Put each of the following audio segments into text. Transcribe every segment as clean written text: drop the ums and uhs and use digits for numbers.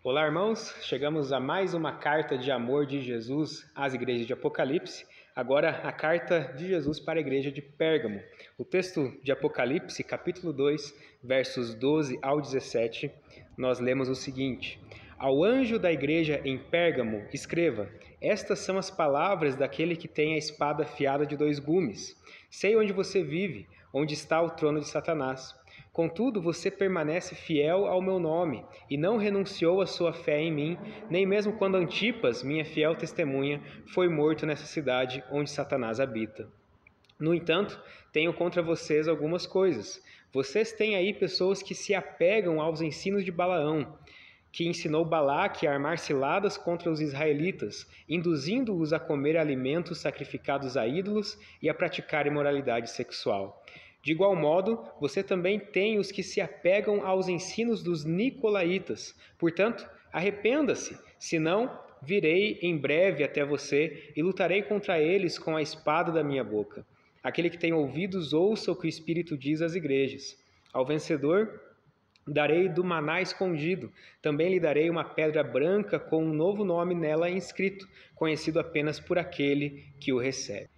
Olá, irmãos! Chegamos a mais uma carta de amor de Jesus às igrejas de Apocalipse. Agora, a carta de Jesus para a igreja de Pérgamo. O texto de Apocalipse, capítulo 2, versos 12 ao 17, nós lemos o seguinte: Ao anjo da igreja em Pérgamo, escreva: Estas são as palavras daquele que tem a espada afiada de 2 gumes. Sei onde você vive, onde está o trono de Satanás. Contudo, você permanece fiel ao meu nome e não renunciou à sua fé em mim, nem mesmo quando Antipas, minha fiel testemunha, foi morto nessa cidade onde Satanás habita. No entanto, tenho contra vocês algumas coisas. Vocês têm aí pessoas que se apegam aos ensinos de Balaão, que ensinou Balaque a armar ciladas contra os israelitas, induzindo-os a comer alimentos sacrificados a ídolos e a praticar imoralidade sexual. De igual modo, você também tem os que se apegam aos ensinos dos nicolaítas. Portanto, arrependa-se, senão virei em breve até você e lutarei contra eles com a espada da minha boca. Aquele que tem ouvidos, ouça o que o Espírito diz às igrejas. Ao vencedor, darei do maná escondido. Também lhe darei uma pedra branca com um novo nome nela inscrito, conhecido apenas por aquele que o recebe.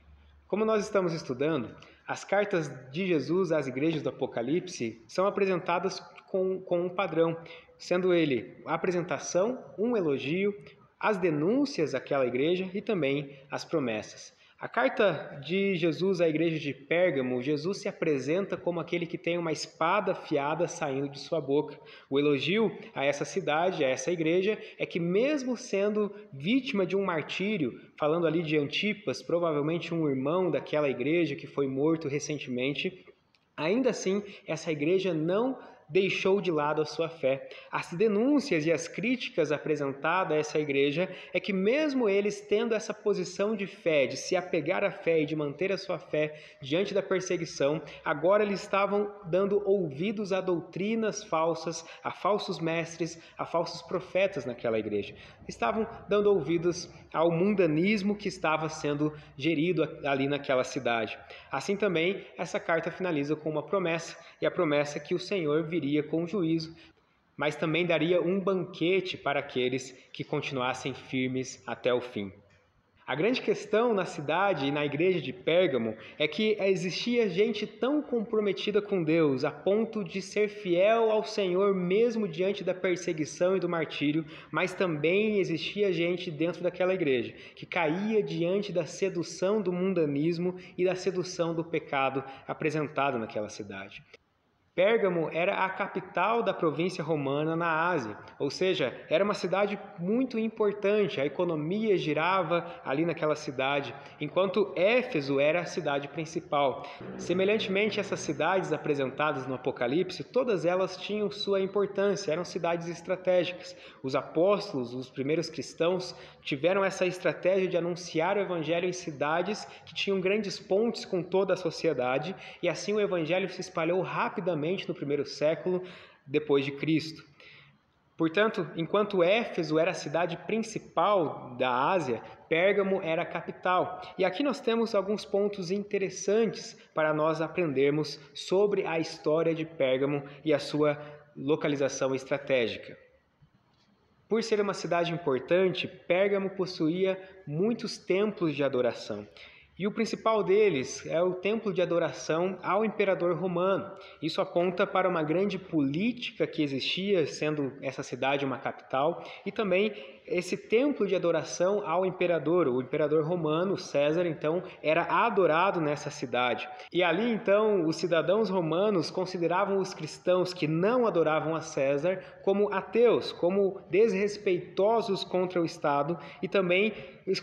Como nós estamos estudando, as cartas de Jesus às igrejas do Apocalipse são apresentadas com um padrão, sendo ele a apresentação, um elogio, as denúncias àquela igreja e também as promessas. A carta de Jesus à igreja de Pérgamo, Jesus se apresenta como aquele que tem uma espada afiada saindo de sua boca. O elogio a essa cidade, a essa igreja, é que mesmo sendo vítima de um martírio, falando ali de Antipas, provavelmente um irmão daquela igreja que foi morto recentemente, ainda assim, essa igreja não deixou de lado a sua fé. As denúncias e as críticas apresentadas a essa igreja é que mesmo eles tendo essa posição de fé, de se apegar à fé e de manter a sua fé diante da perseguição, agora eles estavam dando ouvidos a doutrinas falsas, a falsos mestres, a falsos profetas naquela igreja. Estavam dando ouvidos ao mundanismo que estava sendo gerido ali naquela cidade. Assim também, essa carta finaliza com uma promessa, e a promessa é que o Senhor viria com juízo, mas também daria um banquete para aqueles que continuassem firmes até o fim. A grande questão na cidade e na igreja de Pérgamo é que existia gente tão comprometida com Deus a ponto de ser fiel ao Senhor mesmo diante da perseguição e do martírio, mas também existia gente dentro daquela igreja que caía diante da sedução do mundanismo e da sedução do pecado apresentado naquela cidade. Pérgamo era a capital da província romana na Ásia, ou seja, era uma cidade muito importante, a economia girava ali naquela cidade, enquanto Éfeso era a cidade principal. Semelhantemente a essas cidades apresentadas no Apocalipse, todas elas tinham sua importância, eram cidades estratégicas. Os apóstolos, os primeiros cristãos, tiveram essa estratégia de anunciar o evangelho em cidades que tinham grandes pontes com toda a sociedade, e assim o evangelho se espalhou rapidamente no primeiro século depois de Cristo. Portanto, enquanto Éfeso era a cidade principal da Ásia, Pérgamo era a capital. E aqui nós temos alguns pontos interessantes para nós aprendermos sobre a história de Pérgamo e a sua localização estratégica. Por ser uma cidade importante, Pérgamo possuía muitos templos de adoração. E o principal deles é o templo de adoração ao imperador romano. Isso aponta para uma grande política que existia, sendo essa cidade uma capital, e também esse templo de adoração ao imperador. O imperador romano, César, então, era adorado nessa cidade. E ali, então, os cidadãos romanos consideravam os cristãos que não adoravam a César como ateus, como desrespeitosos contra o Estado, e também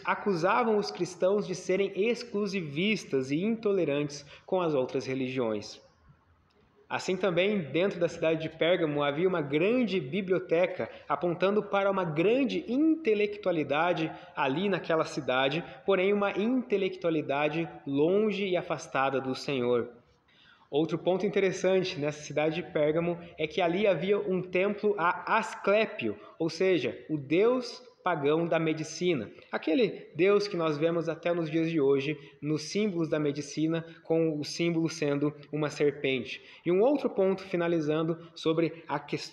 acusavam os cristãos de serem exclusivistas e intolerantes com as outras religiões. Assim também, dentro da cidade de Pérgamo, havia uma grande biblioteca apontando para uma grande intelectualidade ali naquela cidade, porém uma intelectualidade longe e afastada do Senhor. Outro ponto interessante nessa cidade de Pérgamo é que ali havia um templo a Asclépio, ou seja, o deus pagão da medicina. Aquele deus que nós vemos até nos dias de hoje, nos símbolos da medicina, com o símbolo sendo uma serpente. E um outro ponto, finalizando, sobre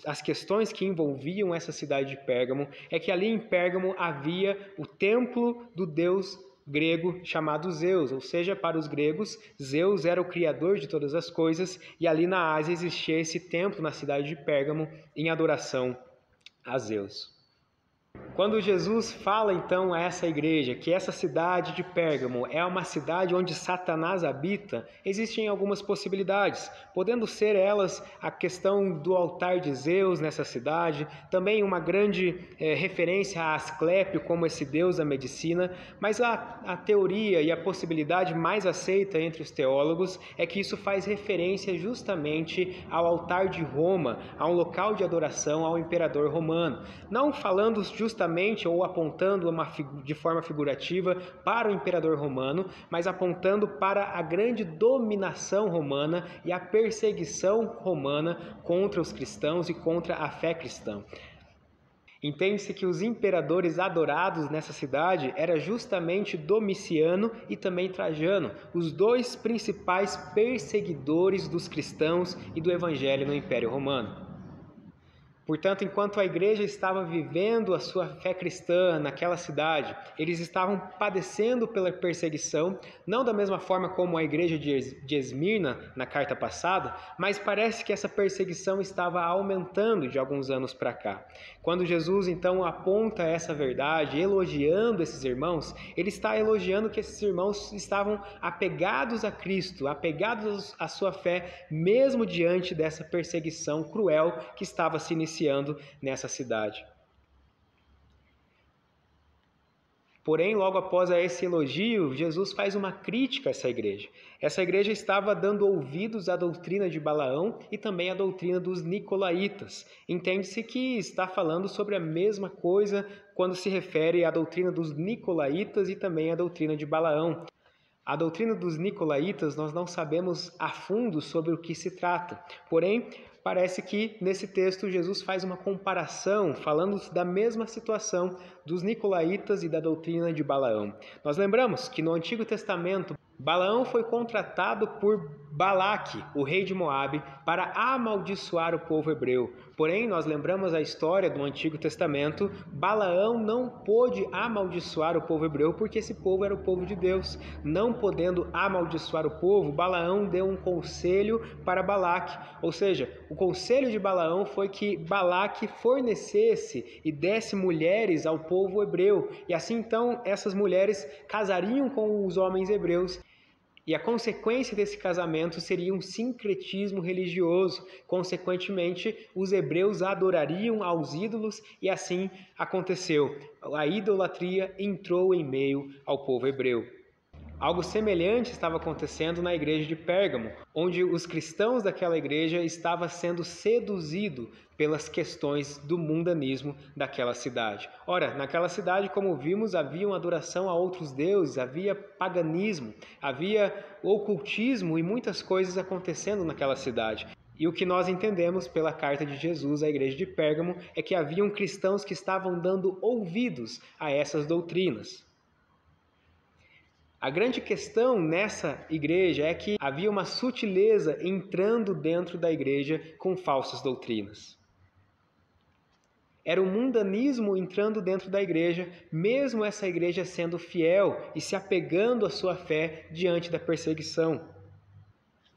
as questões que envolviam essa cidade de Pérgamo, é que ali em Pérgamo havia o templo do deus grego chamado Zeus, ou seja, para os gregos, Zeus era o criador de todas as coisas, e ali na Ásia existia esse templo na cidade de Pérgamo em adoração a Zeus. Quando Jesus fala então a essa igreja que essa cidade de Pérgamo é uma cidade onde Satanás habita, existem algumas possibilidades, podendo ser elas a questão do altar de Zeus nessa cidade, também uma grande referência a Asclépio como esse deus da medicina, mas a teoria e a possibilidade mais aceita entre os teólogos é que isso faz referência justamente ao altar de Roma, a um local de adoração ao imperador romano, não falando justamente ou apontando de forma figurativa para o imperador romano, mas apontando para a grande dominação romana e a perseguição romana contra os cristãos e contra a fé cristã. Entende-se que os imperadores adorados nessa cidade era justamente Domiciano e também Trajano, os dois principais perseguidores dos cristãos e do evangelho no Império Romano. Portanto, enquanto a igreja estava vivendo a sua fé cristã naquela cidade, eles estavam padecendo pela perseguição, não da mesma forma como a igreja de Esmirna na carta passada, mas parece que essa perseguição estava aumentando de alguns anos para cá. Quando Jesus então aponta essa verdade, elogiando esses irmãos, ele está elogiando que esses irmãos estavam apegados a Cristo, apegados à sua fé, mesmo diante dessa perseguição cruel que estava se iniciando nessa cidade. Porém, logo após esse elogio, Jesus faz uma crítica a essa igreja. Essa igreja estava dando ouvidos à doutrina de Balaão e também à doutrina dos nicolaítas. Entende-se que está falando sobre a mesma coisa quando se refere à doutrina dos nicolaítas e também à doutrina de Balaão. A doutrina dos nicolaítas nós não sabemos a fundo sobre o que se trata, porém parece que nesse texto Jesus faz uma comparação, falando da mesma situação dos nicolaítas e da doutrina de Balaão. Nós lembramos que no Antigo Testamento, Balaão foi contratado por Balaque, o rei de Moabe, para amaldiçoar o povo hebreu. Porém, nós lembramos a história do Antigo Testamento, Balaão não pôde amaldiçoar o povo hebreu porque esse povo era o povo de Deus. Não podendo amaldiçoar o povo, Balaão deu um conselho para Balaque, ou seja, o conselho de Balaão foi que Balaque fornecesse e desse mulheres ao povo hebreu, e assim então essas mulheres casariam com os homens hebreus. E a consequência desse casamento seria um sincretismo religioso. Consequentemente, os hebreus adorariam aos ídolos e assim aconteceu. A idolatria entrou em meio ao povo hebreu. Algo semelhante estava acontecendo na igreja de Pérgamo, onde os cristãos daquela igreja estavam sendo seduzidos pelas questões do mundanismo daquela cidade. Ora, naquela cidade, como vimos, havia uma adoração a outros deuses, havia paganismo, havia ocultismo e muitas coisas acontecendo naquela cidade. E o que nós entendemos pela carta de Jesus à igreja de Pérgamo é que haviam cristãos que estavam dando ouvidos a essas doutrinas. A grande questão nessa igreja é que havia uma sutileza entrando dentro da igreja com falsas doutrinas. Era o mundanismo entrando dentro da igreja, mesmo essa igreja sendo fiel e se apegando à sua fé diante da perseguição.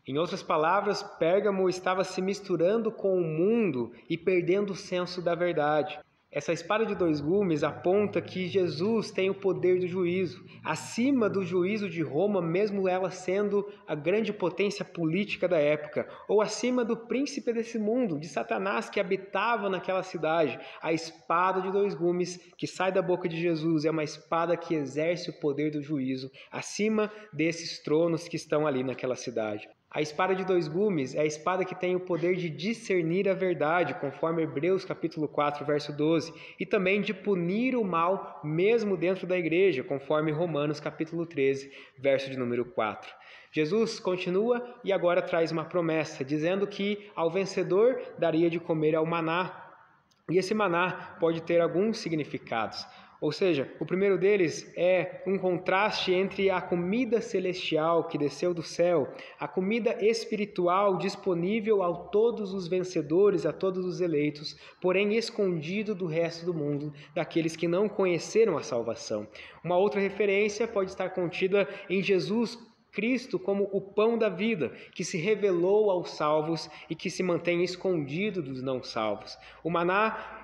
Em outras palavras, Pérgamo estava se misturando com o mundo e perdendo o senso da verdade. Essa espada de dois gumes aponta que Jesus tem o poder do juízo, acima do juízo de Roma, mesmo ela sendo a grande potência política da época, ou acima do príncipe desse mundo, de Satanás que habitava naquela cidade. A espada de dois gumes que sai da boca de Jesus é uma espada que exerce o poder do juízo, acima desses tronos que estão ali naquela cidade. A espada de dois gumes é a espada que tem o poder de discernir a verdade, conforme Hebreus capítulo 4, verso 12, e também de punir o mal mesmo dentro da igreja, conforme Romanos capítulo 13, verso de número 4. Jesus continua e agora traz uma promessa, dizendo que ao vencedor daria de comer ao maná. E esse maná pode ter alguns significados. Ou seja, o primeiro deles é um contraste entre a comida celestial que desceu do céu, a comida espiritual disponível a todos os vencedores, a todos os eleitos, porém escondido do resto do mundo, daqueles que não conheceram a salvação. Uma outra referência pode estar contida em Jesus Cristo como o pão da vida, que se revelou aos salvos e que se mantém escondido dos não salvos. O maná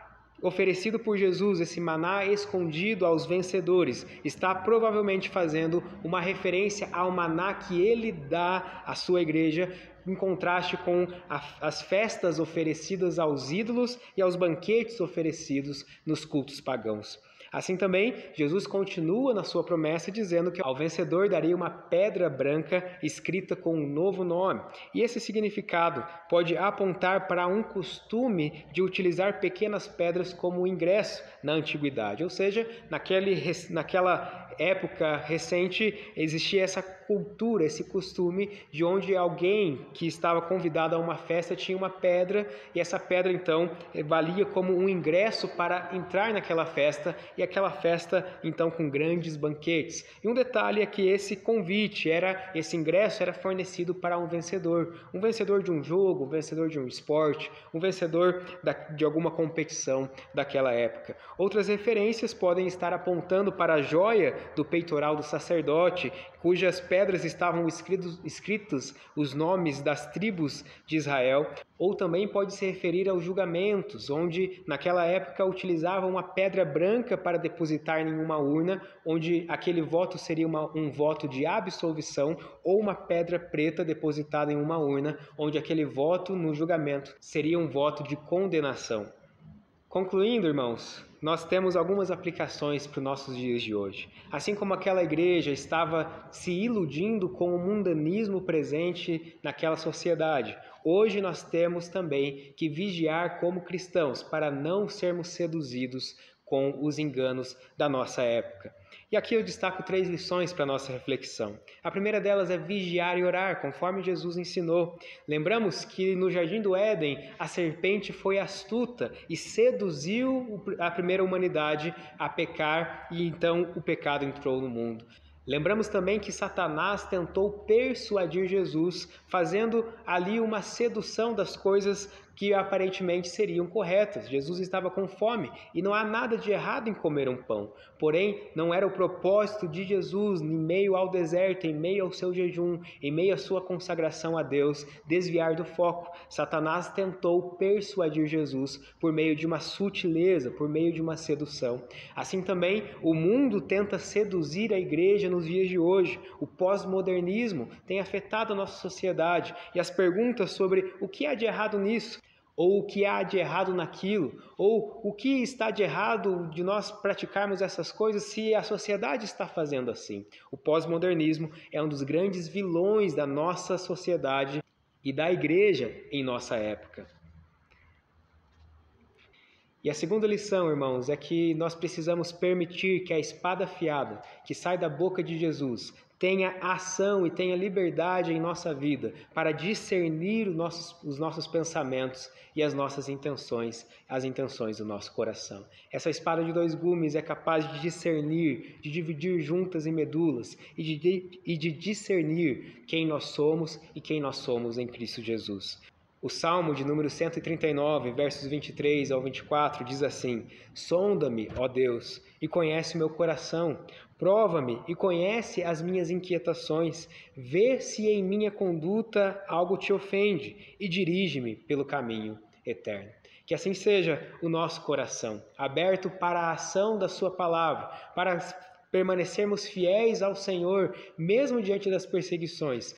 oferecido por Jesus, esse maná escondido aos vencedores, está provavelmente fazendo uma referência ao maná que ele dá à sua igreja, em contraste com as festas oferecidas aos ídolos e aos banquetes oferecidos nos cultos pagãos. Assim também, Jesus continua na sua promessa dizendo que ao vencedor daria uma pedra branca escrita com um novo nome. E esse significado pode apontar para um costume de utilizar pequenas pedras como ingresso na antiguidade. Ou seja, naquela época recente existia essa cultura, esse costume de onde alguém que estava convidado a uma festa tinha uma pedra e essa pedra então valia como um ingresso para entrar naquela festa e aquela festa então com grandes banquetes. E um detalhe é que esse esse ingresso era fornecido para um vencedor de um jogo, um vencedor de um esporte, um vencedor de alguma competição daquela época. Outras referências podem estar apontando para a joia do peitoral do sacerdote, cujas pedras estavam escritos os nomes das tribos de Israel, ou também pode se referir aos julgamentos, onde naquela época utilizavam uma pedra branca para depositar em uma urna, onde aquele voto seria um voto de absolvição, ou uma pedra preta depositada em uma urna, onde aquele voto no julgamento seria um voto de condenação. Concluindo, irmãos, nós temos algumas aplicações para os nossos dias de hoje. Assim como aquela igreja estava se iludindo com o mundanismo presente naquela sociedade, hoje nós temos também que vigiar como cristãos para não sermos seduzidos com os enganos da nossa época. E aqui eu destaco 3 lições para a nossa reflexão. A primeira delas é vigiar e orar, conforme Jesus ensinou. Lembramos que no Jardim do Éden, a serpente foi astuta e seduziu a primeira humanidade a pecar e então o pecado entrou no mundo. Lembramos também que Satanás tentou persuadir Jesus, fazendo ali uma sedução das coisas que aparentemente seriam corretas. Jesus estava com fome e não há nada de errado em comer um pão. Porém, não era o propósito de Jesus, em meio ao deserto, em meio ao seu jejum, em meio à sua consagração a Deus, desviar do foco. Satanás tentou persuadir Jesus por meio de uma sutileza, por meio de uma sedução. Assim também, o mundo tenta seduzir a igreja nos dias de hoje. O pós-modernismo tem afetado a nossa sociedade e as perguntas sobre o que há de errado nisso, ou o que há de errado naquilo, ou o que está de errado de nós praticarmos essas coisas se a sociedade está fazendo assim. O pós-modernismo é um dos grandes vilões da nossa sociedade e da igreja em nossa época. E a segunda lição, irmãos, é que nós precisamos permitir que a espada afiada que sai da boca de Jesus tenha ação e tenha liberdade em nossa vida para discernir os nossos pensamentos e as nossas intenções, as intenções do nosso coração. Essa espada de 2 gumes é capaz de discernir, de dividir juntas e medulas e de discernir quem nós somos e quem nós somos em Cristo Jesus. O Salmo de número 139, versos 23 ao 24, diz assim: Sonda-me, ó Deus, e conhece meu coração. Prova-me e conhece as minhas inquietações. Vê se em minha conduta algo te ofende e dirige-me pelo caminho eterno. Que assim seja o nosso coração, aberto para a ação da sua palavra, para permanecermos fiéis ao Senhor, mesmo diante das perseguições,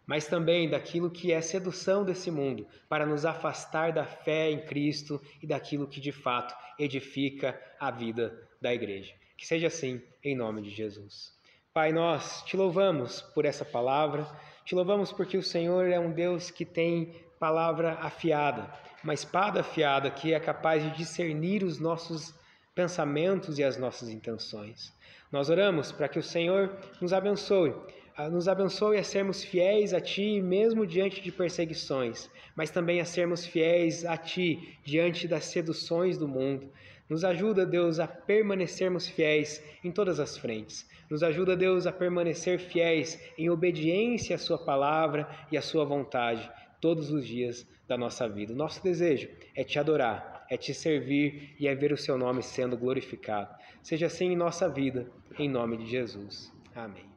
mas também daquilo que é sedução desse mundo, para nos afastar da fé em Cristo e daquilo que de fato edifica a vida da igreja. Que seja assim, em nome de Jesus. Pai, nós te louvamos por essa palavra, te louvamos porque o Senhor é um Deus que tem palavra afiada, uma espada afiada que é capaz de discernir os nossos pensamentos e as nossas intenções. Nós oramos para que o Senhor nos abençoe, Nos abençoe a sermos fiéis a Ti, mesmo diante de perseguições, mas também a sermos fiéis a Ti, diante das seduções do mundo. Nos ajuda, Deus, a permanecermos fiéis em todas as frentes. Nos ajuda, Deus, a permanecer fiéis em obediência à Sua palavra e à Sua vontade, todos os dias da nossa vida. O nosso desejo é Te adorar, é Te servir e é ver o Seu nome sendo glorificado. Seja assim em nossa vida, em nome de Jesus. Amém.